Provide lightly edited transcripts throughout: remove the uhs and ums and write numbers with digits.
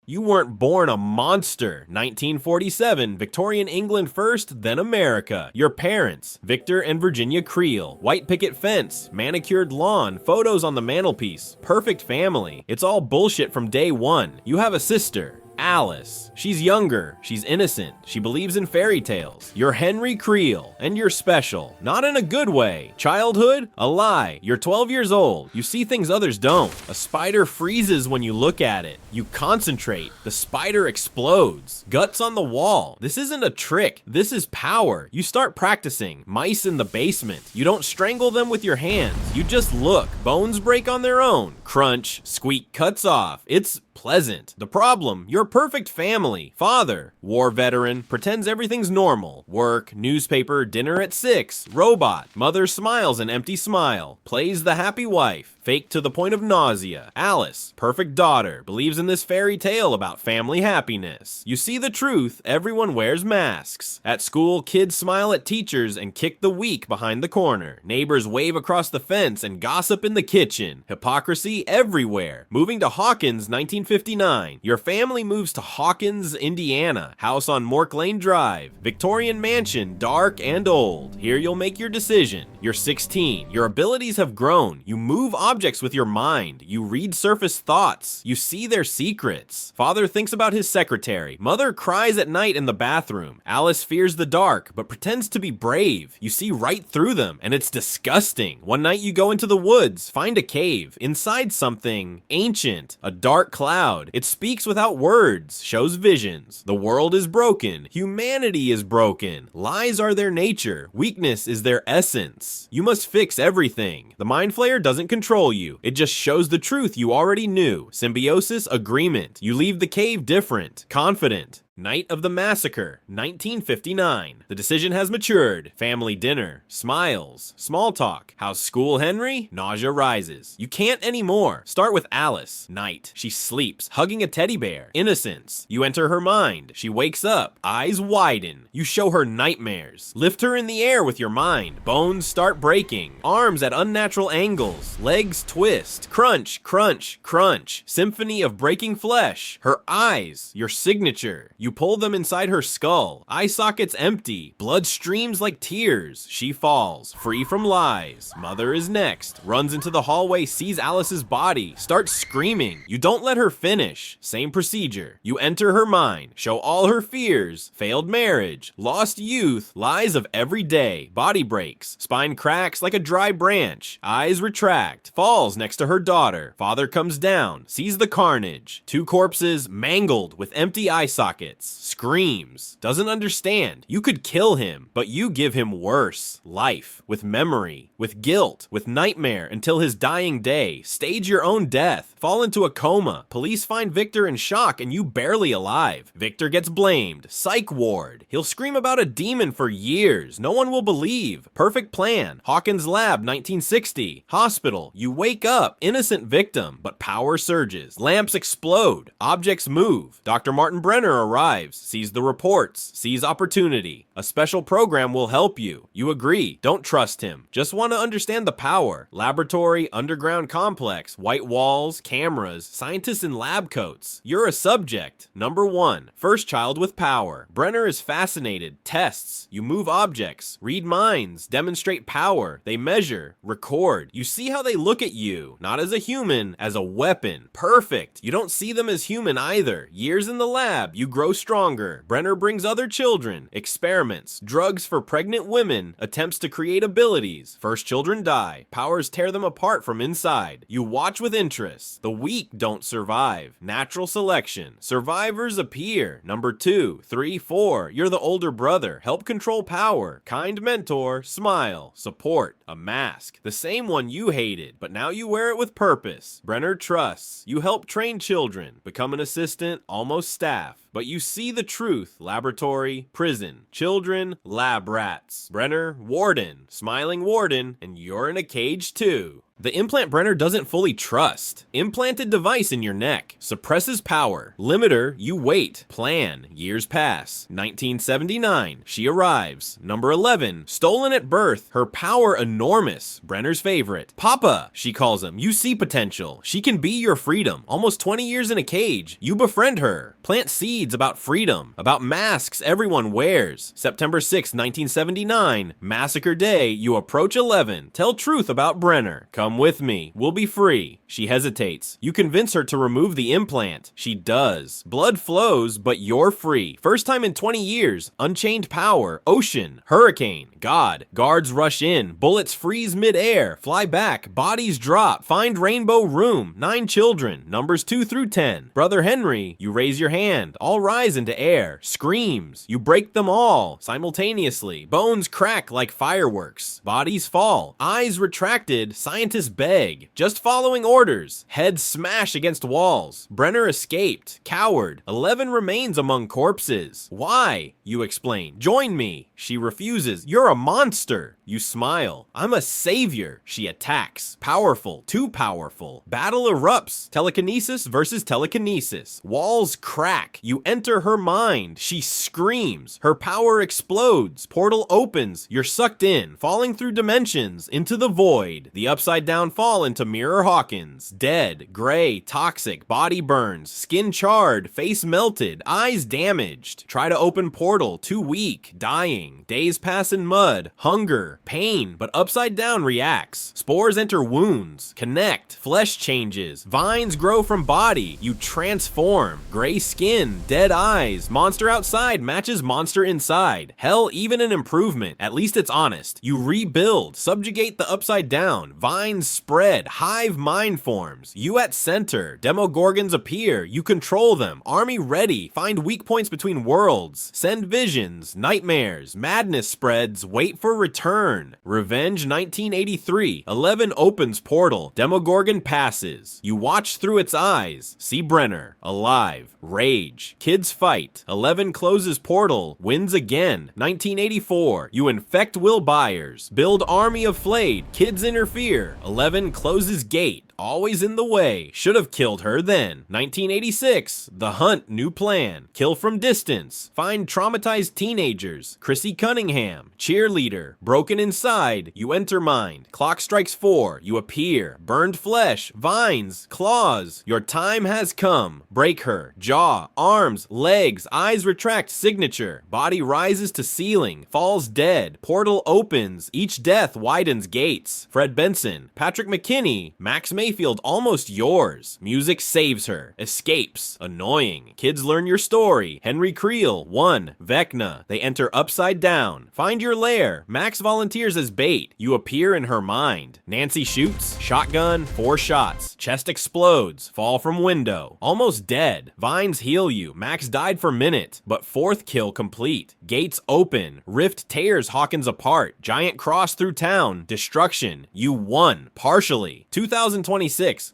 You weren't born a monster. 1947, Victorian England first, then America. Your parents, Victor and Virginia Creel. White picket fence, manicured lawn, photos on the mantelpiece. Perfect family. It's all bullshit from day one. You have a sister, Alice. She's younger, she's innocent, she believes in fairy tales. You're Henry Creel, and you're special. Not in a good way. Childhood? A lie. You're 12 years old. You see things others don't. A spider freezes when you look at it. You concentrate. The spider explodes. Guts on the wall. This isn't a trick. This is power. You start practicing. Mice in the basement. You don't strangle them with your hands. You just look. Bones break on their own. Crunch. Squeak cuts off. It's pleasant. The problem, your perfect family. Father, war veteran, pretends everything's normal. Work, newspaper, dinner at 6. Robot, mother smiles an empty smile. Plays the happy wife. Fake to the point of nausea. Alice, perfect daughter, believes in this fairy tale about family happiness. You see the truth, everyone wears masks. At school, kids smile at teachers and kick the weak behind the corner. Neighbors wave across the fence and gossip in the kitchen. Hypocrisy everywhere. Moving to Hawkins, 1959. Your family moves to Hawkins, Indiana. House on Mork Lane Drive. Victorian mansion, dark and old. Here you'll make your decision. You're 16. Your abilities have grown. You move objects with your mind. You read surface thoughts. You see their secrets. Father thinks about his secretary. Mother cries at night in the bathroom. Alice fears the dark, but pretends to be brave. You see right through them, and it's disgusting. One night you go into the woods, find a cave. Inside something ancient, a dark cloud. It speaks without words, shows visions. The world is broken. Humanity is broken. Lies are their nature. Weakness is their essence. You must fix everything. The Mind Flayer doesn't control you. It just shows the truth you already knew. Symbiosis agreement. You leave the cave different, confident. Night of the Massacre, 1959. The decision has matured. Family dinner. Smiles. Small talk. How's school, Henry? Nausea rises. You can't anymore. Start with Alice. Night. She sleeps, hugging a teddy bear. Innocence. You enter her mind. She wakes up. Eyes widen. You show her nightmares. Lift her in the air with your mind. Bones start breaking. Arms at unnatural angles. Legs twist. Crunch, crunch, crunch. Symphony of breaking flesh. Her eyes. Your signature. You pull them inside her skull. Eye sockets empty. Blood streams like tears. She falls, free from lies. Mother is next. Runs into the hallway, sees Alice's body. Starts screaming. You don't let her finish. Same procedure. You enter her mind. Show all her fears. Failed marriage. Lost youth. Lies of every day. Body breaks. Spine cracks like a dry branch. Eyes retract. Falls next to her daughter. Father comes down. Sees the carnage. 2 corpses mangled with empty eye sockets. Screams. Doesn't understand. You could kill him, but you give him worse. Life. With memory. With guilt. With nightmare until his dying day. Stage your own death. Fall into a coma. Police find Victor in shock and you barely alive. Victor gets blamed. Psych ward. He'll scream about a demon for years. No one will believe. Perfect plan. Hawkins lab, 1960. Hospital. You wake up. Innocent victim. But power surges. Lamps explode. Objects move. Dr. Martin Brenner arrives, sees the reports, sees opportunity. A special program will help you. You agree. Don't trust him. Just want to understand the power. Laboratory, underground complex, white walls, cameras, scientists in lab coats. You're a subject. Number 1. First child with power. Brenner is fascinated. Tests. You move objects. Read minds. Demonstrate power. They measure. Record. You see how they look at you. Not as a human, as a weapon. Perfect. You don't see them as human either. Years in the lab. You grow stronger. Brenner brings other children. Experiments. Drugs for pregnant women. Attempts to create abilities. First children die. Powers tear them apart from inside. You watch with interest. The weak don't survive. Natural selection. Survivors appear. Number 2, 3, 4. You're the older brother. Help control power. Kind mentor. Smile. Support. A mask. The same one you hated, but now you wear it with purpose. Brenner trusts. You help train children. Become an assistant, almost staff. But you see the truth. Laboratory, prison, children, lab rats. Brenner, warden, smiling warden, and you're in a cage too. The implant Brenner doesn't fully trust. Implanted device in your neck. Suppresses power. Limiter, you wait. Plan, years pass. 1979, she arrives. Number 11, stolen at birth. Her power enormous. Brenner's favorite. Papa, she calls him. You see potential. She can be your freedom. Almost 20 years in a cage. You befriend her. Plant seeds about freedom. About masks everyone wears. September 6, 1979, Massacre Day. You approach 11. Tell truth about Brenner. Come with me. We'll be free. She hesitates. You convince her to remove the implant. She does. Blood flows, but you're free. First time in 20 years. Unchained power. Ocean. Hurricane. God. Guards rush in. Bullets freeze mid-air. Fly back. Bodies drop. Find rainbow room. 9 children. Numbers 2 through 10. Brother Henry. You raise your hand. All rise into air. Screams. You break them all. Simultaneously. Bones crack like fireworks. Bodies fall. Eyes retracted. Scientists beg. Just following orders. Heads smash against walls. Brenner escaped. Coward. 11 remains among corpses. Why? You explain. Join me. She refuses. You're a monster. You smile. I'm a savior. She attacks. Powerful. Too powerful. Battle erupts. Telekinesis versus telekinesis. Walls crack. You enter her mind. She screams. Her power explodes. Portal opens. You're sucked in. Falling through dimensions. Into the void. The upside down fall into Mirror Hawkins. Dead. Gray. Toxic. Body burns. Skin charred. Face melted. Eyes damaged. Try to open portal. Too weak. Dying. Days pass in mud. Hunger. Pain, but upside down reacts. Spores enter wounds. Connect. Flesh changes. Vines grow from body. You transform. Gray skin. Dead eyes. Monster outside matches monster inside. Hell, even an improvement. At least it's honest. You rebuild. Subjugate the upside down. Vines spread. Hive mind forms. You at center. Demogorgons appear. You control them. Army ready. Find weak points between worlds. Send visions. Nightmares. Madness spreads. Wait for return. Revenge 1983. 11 opens portal. Demogorgon passes. You watch through its eyes. See Brenner. Alive. Rage. Kids fight. 11 closes portal. Wins again. 1984. You infect Will Byers. Build army of flayed. Kids interfere. 11 closes gate. Always in the way. Should have killed her then. 1986. The hunt. New plan. Kill from distance. Find traumatized teenagers. Chrissy Cunningham. Cheerleader. Broken inside. You enter mind. Clock strikes 4. You appear. Burned flesh. Vines. Claws. Your time has come. Break her. Jaw. Arms. Legs. Eyes retract. Signature. Body rises to ceiling. Falls dead. Portal opens. Each death widens gates. Fred Benson. Patrick McKinney. Max Mayfield almost yours. Music saves her. Escapes. Annoying. Kids learn your story. Henry Creel. 1. Vecna. They enter upside down. Find your lair. Max volunteers as bait. You appear in her mind. Nancy shoots. Shotgun. 4 shots. Chest explodes. Fall from window. Almost dead. Vines heal you. Max died for minute. But 4th kill complete. Gates open. Rift tears Hawkins apart. Giant cross through town. Destruction. You won. Partially. 2026.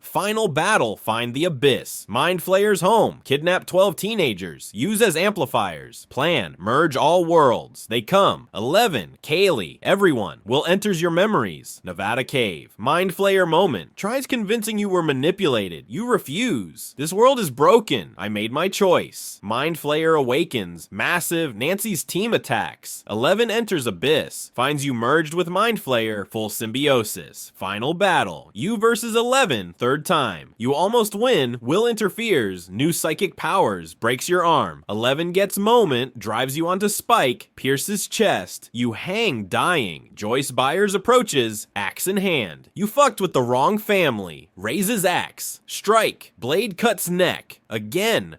Final battle. Find the abyss. Mind flayers home. Kidnap 12 teenagers. Use as amplifiers. Plan. Merge all worlds. They come. 11. Kaylee. Everyone. Will enters your memories. Nevada cave. Mind flayer moment. Tries convincing you were manipulated. You refuse. This world is broken. I made my choice. Mind flayer awakens. Massive. Nancy's team attacks. 11 enters abyss. Finds you merged with mind flayer. Full symbiosis. Final battle. You versus 11. 3rd time. You almost win. Will interferes. New psychic powers. Breaks your arm. 11 gets moment. Drives you onto Spike. Pierces chest. You hang dying. Joyce Byers approaches. Axe in hand. You fucked with the wrong family. Raises axe. Strike. Blade cuts neck. Again.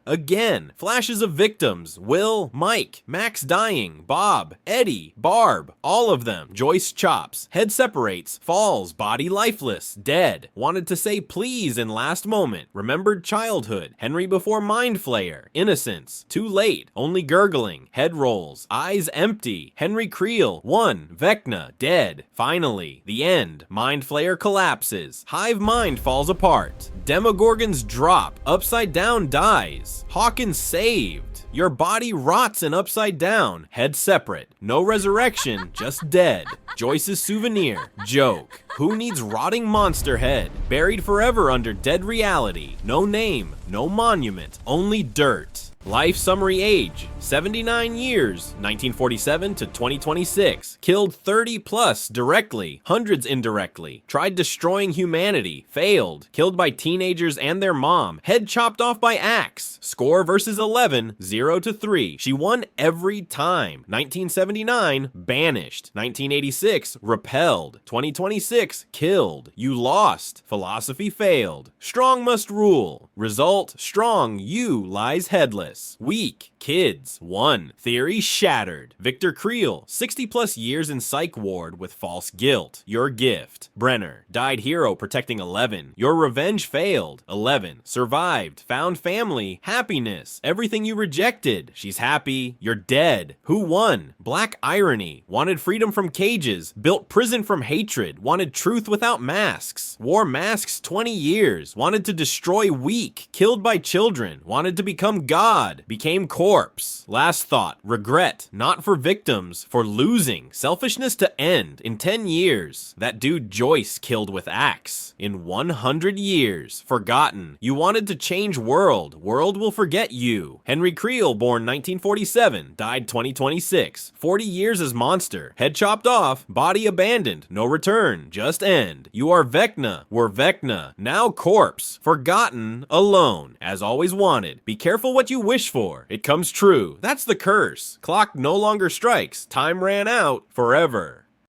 Flashes of victims. Will, Mike, Max dying, Bob, Eddie, Barb, all of them. Joyce chops. Head separates. Falls. Body lifeless. Dead. Wanted wanted to say please in last moment, remembered childhood, Henry before mind flayer, innocence, too late, only gurgling, head rolls, eyes empty, Henry Creel, won, Vecna, dead, finally, the end, mind flayer collapses, hive mind falls apart, Demogorgons drop, upside down dies, Hawkins saved, your body rots and upside down, head separate, no resurrection, just dead, Joyce's souvenir, joke, who needs rotting monster head, buried forever under dead reality, no name, no monument, only dirt. Life summary age, 79 years, 1947 to 2026. Killed 30 plus directly, hundreds indirectly. Tried destroying humanity, failed. Killed by teenagers and their mom. Head chopped off by axe. Score versus 11, 0 to 3. She won every time. 1979, banished. 1986, repelled. 2026, killed. You lost. Philosophy failed. Strong must rule. Result, strong, you lies headless. Weak, kids, won. Theory shattered. Victor Creel, 60 plus years in psych ward with false guilt. Your gift. Brenner, died hero protecting 11. Your revenge failed. 11, survived, found family, happiness, everything you rejected. She's happy, you're dead. Who won? Black irony, wanted freedom from cages, built prison from hatred, wanted truth without masks, wore masks 20 years, wanted to destroy weak, killed by children, wanted to become God, became corpse. Last thought, regret, not for victims, for losing, selfishness to end, in 10 years. That dude Joyce killed with axe. In 100 years, forgotten. You wanted to change world will forget you. Henry Creel, born 1947, died 2026. 40 years as monster, head chopped off, body abandoned, no return, just end. You are Vecna, were Vecna, now corpse, forgotten, alone, as always wanted. Be careful what you wish for, it comes true. That's the curse. Clock no longer strikes, time ran out, forever.